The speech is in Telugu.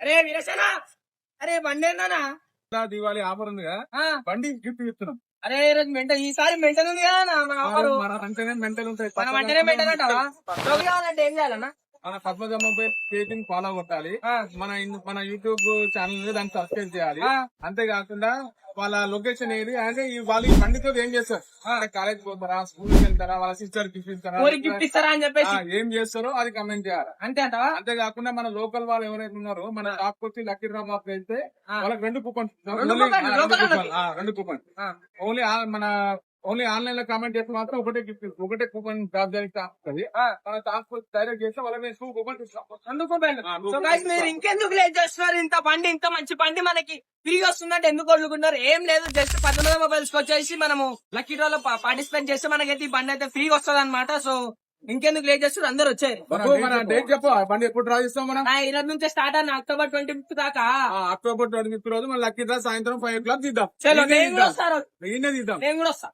అరే వీరసేన, అరే బండి ఏందన్నా? దివాళీ ఆఫర్ ఉంది కదా, ఆ, బండి గిఫ్ట్ ఇస్తున్నాం. అరే ఈరోజు ఈసారి మెంటల్ ఉంది కదా మన ఆఫరు. మన అంటేనే మెంటల్ ఉంటాయి. మనం అంటేనే మెంటల్ అంటావా? లోకి కావాలంటే ఏం చేయాలన్నా? మన పద్మజమ్మ పేజ్ ఫాలో కొట్టాలి. ఆ, మన యూట్యూబ్ ఛానల్ దాన్ని సబ్స్క్రైబ్ చేయాలి. ఆ, అంతేకాకుండా వాళ్ళ లొకేషన్ ఏది అంటే వాళ్ళు ఈ బండితో ఏం చేస్తారు, కాలేజ్ పోతారా, స్కూల్ కి వెళ్తారా, వాళ్ళ సిస్టర్ గిఫ్ట్ ఇస్తారా, ఊరికి గిఫ్ట్ ఇస్తారా అని చెప్పేసి ఏం చేస్తారో అది కమెంట్ చేయాలి. అంతే అంటావా? అంతేకాకుండా మన లోకల్ వాళ్ళు ఎవరైతే ఉన్నారో మన టాప్ వచ్చి లక్కీ డ్రా బాప్ వెళ్తే ఆ. వాళ్ళకి 2 కూపన్, రెండు కూపన్లు, లోకల్ వాళ్ళకి. 2 కూపన్ ఆ, ఓన్లీ ఆన్లైన్ లో కామెంట్ చేస్తే మాత్రం ఒకటే కూపన్ డ్రాప్ జరుగుతుంది. ఆ. మన టాప్ డైరెక్ట్ చేస్తే వాళ్ళకి 2 కూపన్ ఇస్తాం. అందుకు బెల్. ఆ, సో గైస్ మీరు ఇంకెందుకు లేట్ చేస్తున్నారు? ఇంత బండి, ఇంత మంచి బండి మనకి ఫ్రీ వస్తుందంటే ఎందుకు వదులుకున్నారు? ఏం లేదు, జస్ట్ 19 మొబైల్స్ వచ్చేసి మనము లక్కీ డ్రా లో పార్టిసిపేట్ చేస్తే మనకైతే ఈ బండి అయితే ఫ్రీ వస్తుంది అనమాట. సో ఇంకెందుకు లేట్ చేస్తారు? అందరు వచ్చారు. మన డేట్ చెప్పు, ఆ బండి ఎప్పుడు డ్రా చేస్తాం మనం? ఈ రోజు నుంచే స్టార్ట్ అన్న October 25th దాకా. అక్టోబర్ 25 రోజు మన లక్కీ డ్రా సాయంత్రం 5 o'clock తీద్దాం. చలో నేను కూడా వస్తాను, ఈయనే తీద్దాం. నేను కూడా వస్తా.